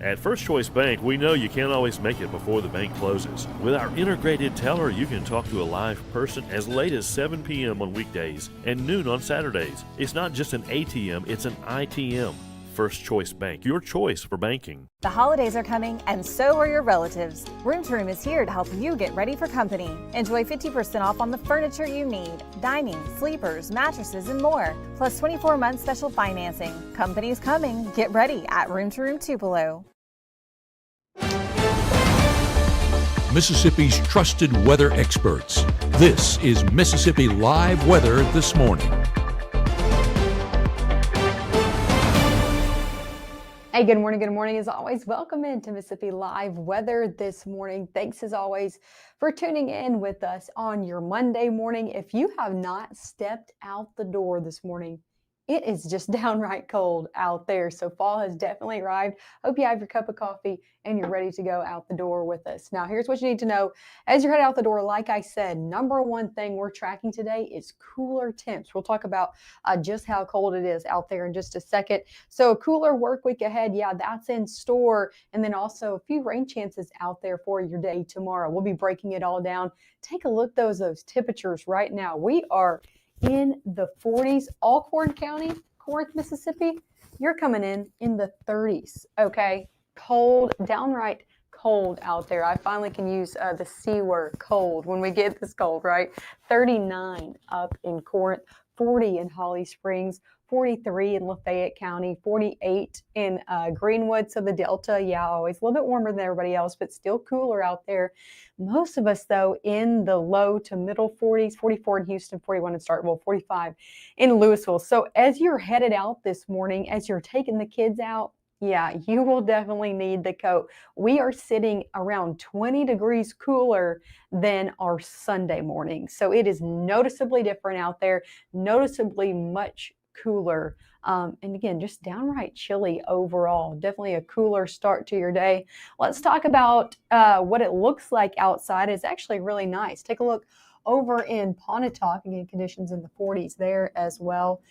At First Choice Bank, we know you can't always make it before the bank closes. With our integrated teller, you can talk to a live person as late as 7 p.m. on weekdays and noon on Saturdays. It's not just an ATM, it's an ITM. First Choice Bank, your choice for banking. The holidays are coming, and so are your relatives. Room to Room is here to help you get ready for company. Enjoy 50% off on the furniture you need, dining, sleepers, mattresses, and more. Plus 24-month special financing. Company's coming. Get ready at Room to Room Tupelo. Mississippi's trusted weather experts. This is Mississippi Live Weather This Morning. Hey, good morning. Good morning. As always, welcome into Mississippi Live Weather This Morning. Thanks as always for tuning in with us on your Monday morning. If you have not stepped out the door this morning, it is just downright cold out there. So fall has definitely arrived. Hope you have your cup of coffee and you're ready to go out the door with us. Now, here's what you need to know. As you're headed out the door, like I said, number one thing we're tracking today is cooler temps. We'll talk about just how cold it is out there in just a second. So a cooler work week ahead. Yeah, that's in store. And then also a few rain chances out there for your day tomorrow. We'll be breaking it all down. Take a look at those temperatures right now. We are in the 40s, Alcorn County, Corinth, Mississippi. You're coming in the 30s, okay? Cold, downright cold out there. I finally can use the C word, cold, when we get this cold, right? 39 up in Corinth, 40 in Holly Springs, 43 in Lafayette County, 48 in Greenwood. So the Delta, yeah, always a little bit warmer than everybody else, but still cooler out there. Most of us, though, in the low to middle 40s, 44 in Houston, 41 in Starkville, 45 in Louisville. So as you're headed out this morning, as you're taking the kids out, yeah, you will definitely need the coat. We are sitting around 20 degrees cooler than our Sunday morning. So it is noticeably different out there, noticeably much cooler. And again, just downright chilly overall. Definitely a cooler start to your day. Let's talk about what it looks like outside. It's actually really nice. Take a look over in Pontotoc. Again, conditions in the 40s there as well.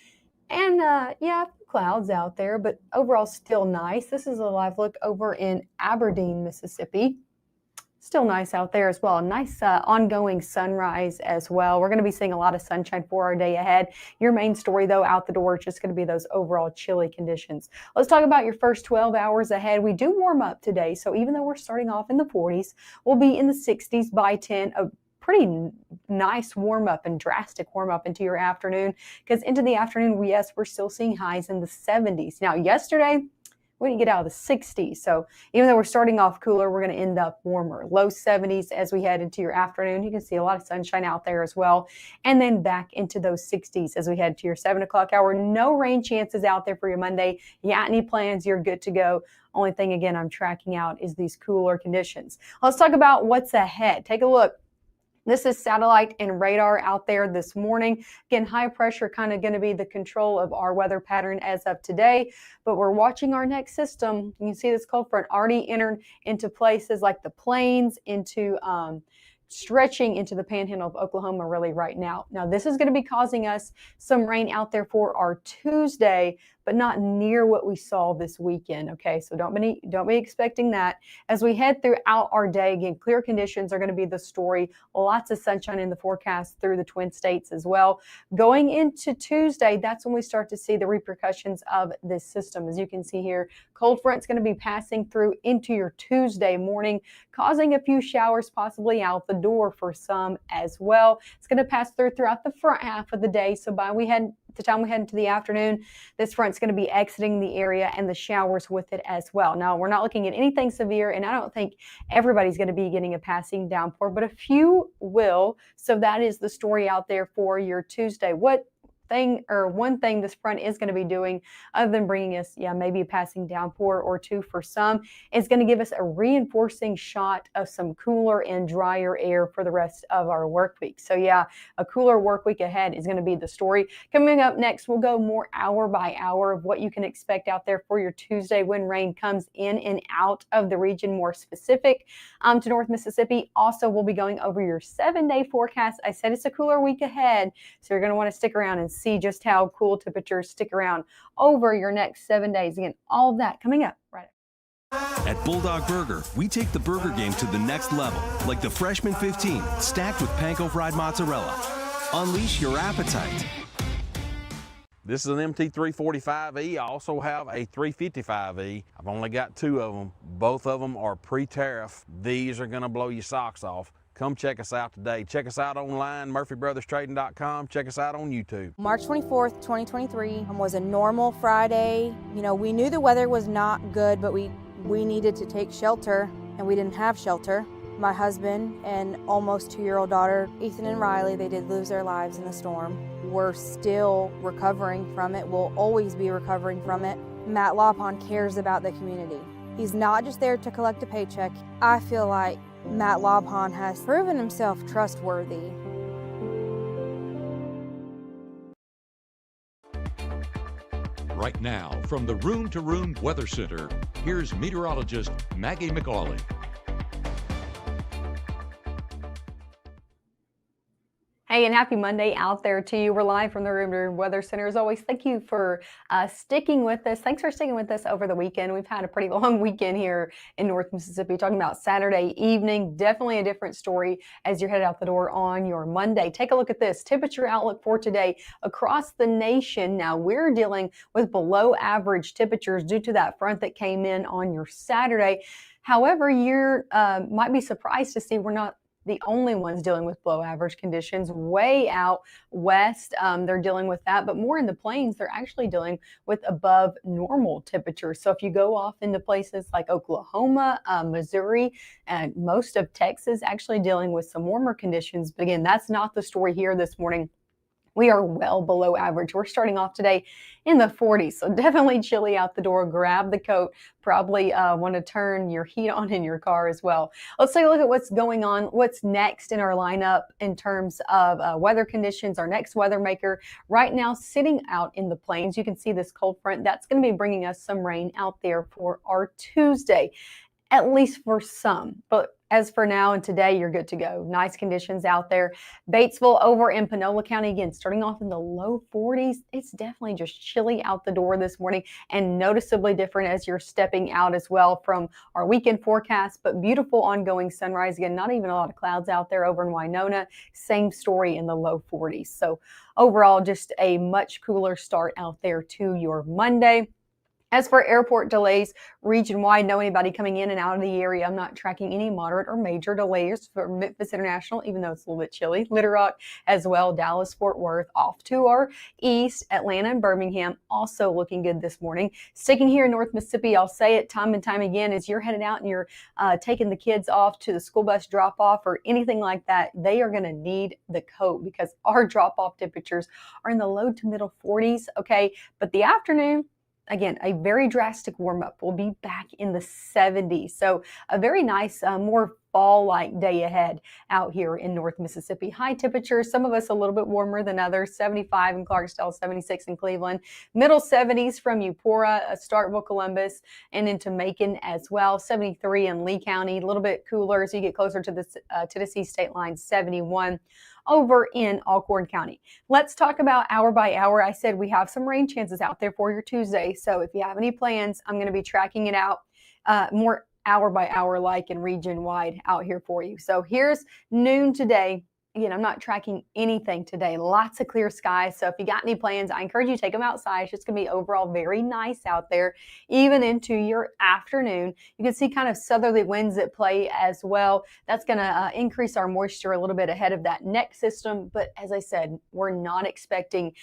And yeah, clouds out there, but overall still nice. This is a live look over in Aberdeen, Mississippi. Still nice out there as well. Nice ongoing sunrise as well. We're going to be seeing a lot of sunshine for our day ahead. Your main story, though, out the door is just going to be those overall chilly conditions. Let's talk about your first 12 hours ahead. We do warm up today, so even though we're starting off in the 40s, we'll be in the 60s by 10. A pretty nice warm up and drastic warm up into your afternoon, because into the afternoon, yes, we're still seeing highs in the 70s. Now, yesterday, we didn't get out of the 60s. So even though we're starting off cooler, we're going to end up warmer. Low 70s as we head into your afternoon. You can see a lot of sunshine out there as well. And then back into those 60s as we head to your 7 o'clock hour. No rain chances out there for your Monday. Yeah, any plans, you're good to go. Only thing, again, I'm tracking out is these cooler conditions. Let's talk about what's ahead. Take a look. This is satellite and radar out there this morning. Again, high pressure kind of going to be the control of our weather pattern as of today, but we're watching our next system. You can see this cold front already entered into places like the plains, into stretching into the panhandle of Oklahoma really right now. Now, this is going to be causing us some rain out there for our Tuesday, but not near what we saw this weekend. Okay, so don't be expecting that. As we head throughout our day, again, clear conditions are going to be the story. Lots of sunshine in the forecast through the Twin States as well. Going into Tuesday, that's when we start to see the repercussions of this system. As you can see here, cold front's going to be passing through into your Tuesday morning, causing a few showers possibly out the door for some as well. It's going to pass throughout the front half of the day. So by the time we head into the afternoon, this front's going to be exiting the area and the showers with it as well. Now, we're not looking at anything severe, and I don't think everybody's going to be getting a passing downpour, but a few will. So that is the story out there for your Tuesday. One thing this front is going to be doing, other than bringing us, maybe a passing downpour or two for some, is going to give us a reinforcing shot of some cooler and drier air for the rest of our work week. So yeah, a cooler work week ahead is going to be the story. Coming up next, we'll go more hour by hour of what you can expect out there for your Tuesday when rain comes in and out of the region, more specific to North Mississippi. Also, we'll be going over your 7-day forecast. I said it's a cooler week ahead, so you're going to want to stick around and see just how cool temperatures stick around over your next 7 days. Again, all of that coming up right At Bulldog Burger, we take the burger game to the next level, like the Freshman 15, stacked with panko fried mozzarella. Unleash your appetite. This is an MT345E. I also have a 355E. I've only got two of them. Both of them are pre-tariff. These are gonna blow your socks off. Come check us out today. Check us out online, murphybrotherstrading.com. Check us out on YouTube. March 24th, 2023 was a normal Friday. You know, we knew the weather was not good, but we needed to take shelter, and we didn't have shelter. My husband and almost 2-year-old daughter, Ethan and Riley, they did lose their lives in the storm. We're still recovering from it. We'll always be recovering from it. Matt Lopon cares about the community. He's not just there to collect a paycheck. I feel like Matt Lopon has proven himself trustworthy. Right now, from the Room to Room Weather Center, here's meteorologist Maggie McAuley. Hey, and happy Monday out there to you. We're live from the Room to Room Weather Center. As always, thank you for sticking with us. Thanks for sticking with us over the weekend. We've had a pretty long weekend here in North Mississippi, talking about Saturday evening. Definitely a different story as you're headed out the door on your Monday. Take a look at this temperature outlook for today across the nation. Now, we're dealing with below average temperatures due to that front that came in on your Saturday. However, you might be surprised to see we're not the only ones dealing with below average conditions. Way out west, they're dealing with that, but more in the plains, they're actually dealing with above normal temperatures. So if you go off into places like Oklahoma, Missouri, and most of Texas, actually dealing with some warmer conditions. But again, that's not the story here this morning. We are well below average. We're starting off today in the 40s, so definitely chilly out the door. Grab the coat. Probably want to turn your heat on in your car as well. Let's take a look at what's going on, what's next in our lineup in terms of weather conditions. Our next weather maker right now sitting out in the plains. You can see this cold front. That's going to be bringing us some rain out there for our Tuesday, at least for some. But as for now and today, you're good to go. Nice conditions out there. Batesville over in Panola County, again, starting off in the low 40s. It's definitely just chilly out the door this morning and noticeably different as you're stepping out as well from our weekend forecast, but beautiful ongoing sunrise. Again, not even a lot of clouds out there over in Winona. Same story in the low 40s. So overall, just a much cooler start out there to your Monday. As for airport delays, region-wide, know anybody coming in and out of the area? I'm not tracking any moderate or major delays for Memphis International, even though it's a little bit chilly. Little Rock as well, Dallas, Fort Worth, off to our east, Atlanta and Birmingham, also looking good this morning. Sticking here in North Mississippi, I'll say it time and time again, as you're headed out and you're taking the kids off to the school bus drop-off or anything like that, they are going to need the coat because our drop-off temperatures are in the low to middle 40s, okay? But the afternoon, again, a very drastic warm up. We'll be back in the 70s. So a very nice, more fall-like day ahead out here in North Mississippi. High temperatures, some of us a little bit warmer than others, 75 in Clarksdale, 76 in Cleveland, middle 70s from Eupora, Starkville, Columbus, and into Macon as well, 73 in Lee County, a little bit cooler as you get closer to the Tennessee state line, 71 over in Alcorn County. Let's talk about hour by hour. I said we have some rain chances out there for your Tuesday. So if you have any plans, I'm going to be tracking it out more hour by hour like and region wide out here for you. So here's noon today. Again, I'm not tracking anything today. Lots of clear skies. So if you got any plans, I encourage you to take them outside. It's just going to be overall very nice out there, even into your afternoon. You can see kind of southerly winds at play as well. That's going to increase our moisture a little bit ahead of that next system. But as I said, we're not expecting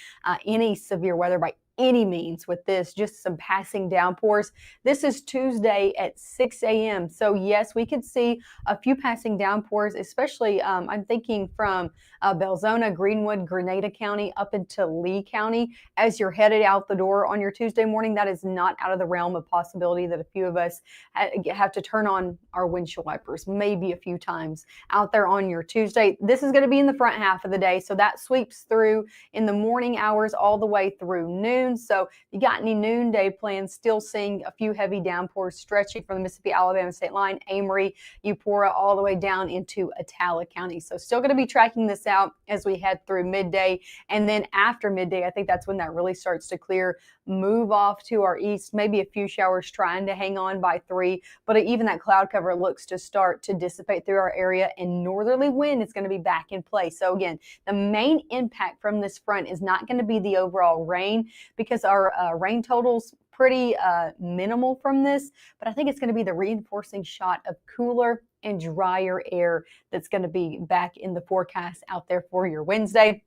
any severe weather by any means with this, just some passing downpours. This is Tuesday at 6 a.m. So yes, we could see a few passing downpours, especially I'm thinking from Belzona, Greenwood, Grenada County up into Lee County. As you're headed out the door on your Tuesday morning, that is not out of the realm of possibility that a few of us have to turn on our windshield wipers maybe a few times out there on your Tuesday. This is going to be in the front half of the day, so that sweeps through in the morning hours all the way through noon. noon. So if you got any noonday plans, still seeing a few heavy downpours stretching from the Mississippi-Alabama state line, Amory, Eupora, all the way down into Attala County. So still going to be tracking this out as we head through midday. And then after midday, I think that's when that really starts to clear, move off to our east, maybe a few showers trying to hang on by 3. But even that cloud cover looks to start to dissipate through our area, and northerly wind is going to be back in play. So again, the main impact from this front is not going to be the overall rain, because our rain totals pretty minimal from this, but I think it's going to be the reinforcing shot of cooler and drier air that's going to be back in the forecast out there for your Wednesday.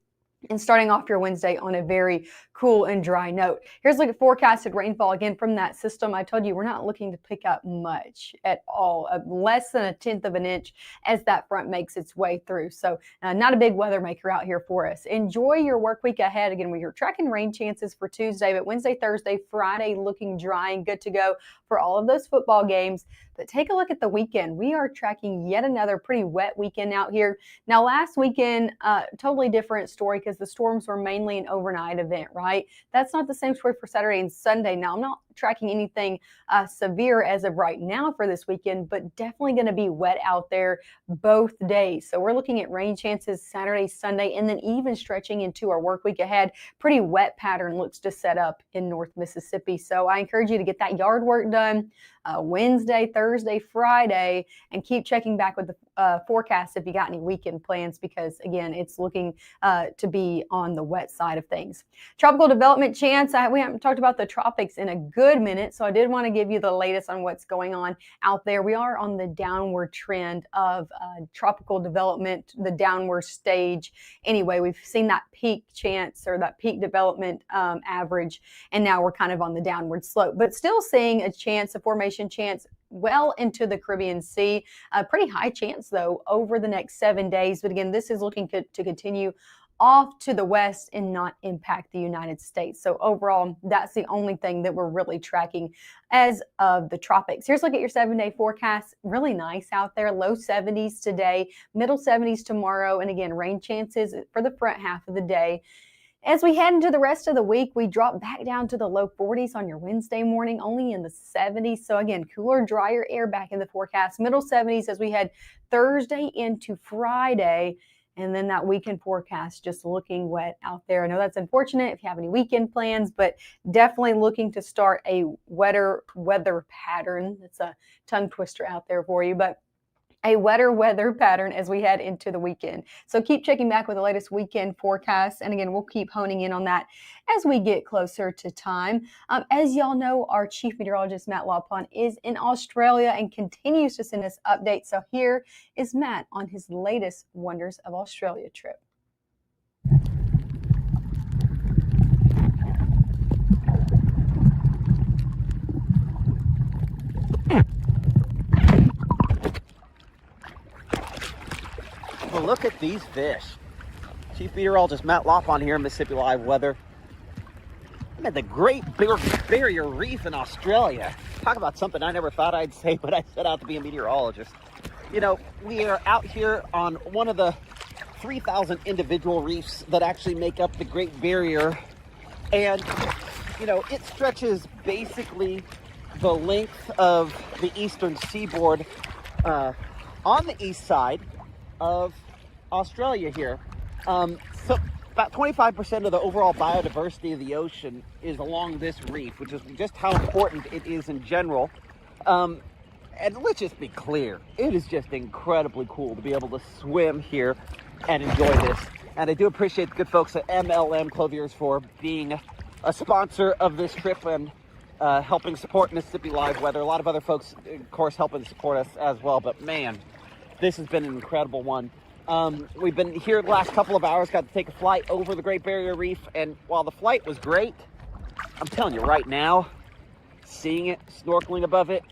And starting off your Wednesday on a very cool and dry note. Here's a look at forecasted rainfall again from that system. I told you we're not looking to pick up much at all, less than 1/10 of an inch as that front makes its way through. So not a big weather maker out here for us. Enjoy your work week ahead. Again, we're tracking rain chances for Tuesday, but Wednesday, Thursday, Friday looking dry and good to go for all of those football games. But take a look at the weekend. We are tracking yet another pretty wet weekend out here. Now, last weekend, totally different story because the storms were mainly an overnight event, right? That's not the same story for Saturday and Sunday. Now, I'm not tracking anything severe as of right now for this weekend, but definitely going to be wet out there both days. So we're looking at rain chances Saturday, Sunday, and then even stretching into our work week ahead. Pretty wet pattern looks to set up in North Mississippi. So I encourage you to get that yard work done Wednesday, Thursday, Friday, and keep checking back with the forecast if you got any weekend plans, because again, it's looking to be on the wet side of things. Tropical development chance. We haven't talked about the tropics in a good minute, so I did want to give you the latest on what's going on out there. We are on the downward trend of tropical development, the downward stage. Anyway, we've seen that peak chance or that peak development average, and now we're kind of on the downward slope, but still seeing a chance, a formation chance well into the Caribbean Sea. A pretty high chance, though, over the next 7 days. But again, this is looking to continue off to the west and not impact the United States. So overall, that's the only thing that we're really tracking as of the tropics. Here's a look at your 7-day forecast. Really nice out there. Low 70s today, middle 70s tomorrow. And again, rain chances for the front half of the day. As we head into the rest of the week, we drop back down to the low 40s on your Wednesday morning, only in the 70s. So again, cooler, drier air back in the forecast. Middle 70s as we head Thursday into Friday. And then that weekend forecast just looking wet out there. I know that's unfortunate if you have any weekend plans, but definitely looking to start a wetter weather pattern. It's a tongue twister out there for you, but a wetter weather pattern as we head into the weekend. So keep checking back with the latest weekend forecast. And again, we'll keep honing in on that as we get closer to time. As y'all know, our chief meteorologist, Matt Laupon, is in Australia and continues to send us updates. So here is Matt on his latest Wonders of Australia trip. Well, look at these fish. Chief Meteorologist Matt Laupon here in Mississippi Live Weather. I'm at the Great Barrier Reef in Australia. Talk about something I never thought I'd say, but I set out to be a meteorologist. You know, we are out here on one of the 3,000 individual reefs that actually make up the Great Barrier. And, you know, it stretches basically the length of the eastern seaboard on the east side of Australia here. So about 25% of the overall biodiversity of the ocean is along this reef, which is just how important it is in general. And let's just be clear, it is just incredibly cool to be able to swim here and enjoy this. And I do appreciate the good folks at MLM Clothiers for being a sponsor of this trip and helping support Mississippi Live Weather. A lot of other folks, of course, helping support us as well. But man, this has been an incredible one. We've been here the last couple of hours, got to take a flight over the Great Barrier Reef, and while the flight was great, I'm telling you right now, seeing it, snorkeling above it,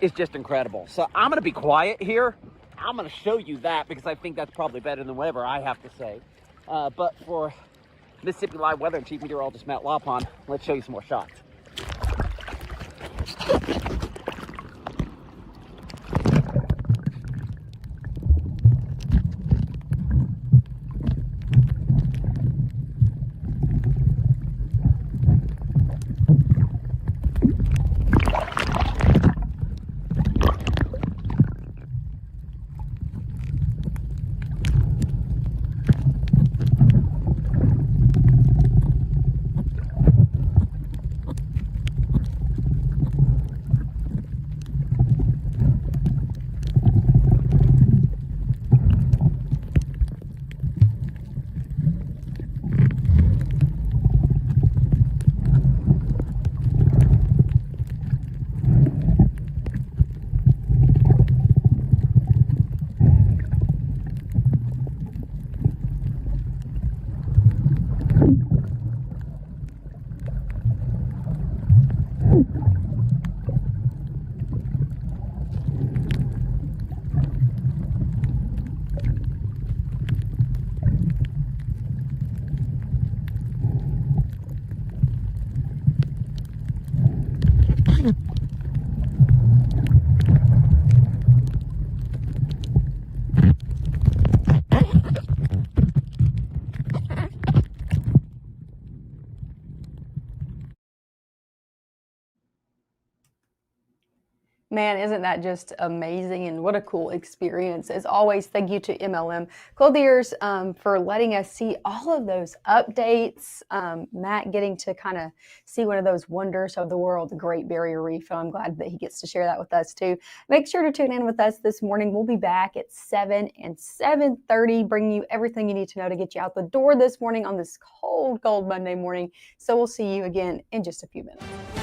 is just incredible. So I'm going to be quiet here. I'm going to show you that because I think that's probably better than whatever I have to say. But for Mississippi Live Weather and Chief Meteorologist Matt Laupon, let's show you some more shots. Man, isn't that just amazing and what a cool experience. As always, thank you to MLM Clothiers for letting us see all of those updates. Matt getting to kind of see one of those wonders of the world, the Great Barrier Reef. And I'm glad that he gets to share that with us too. Make sure to tune in with us this morning. We'll be back at 7 and 7:30, bringing you everything you need to know to get you out the door this morning on this cold, cold Monday morning. So we'll see you again in just a few minutes.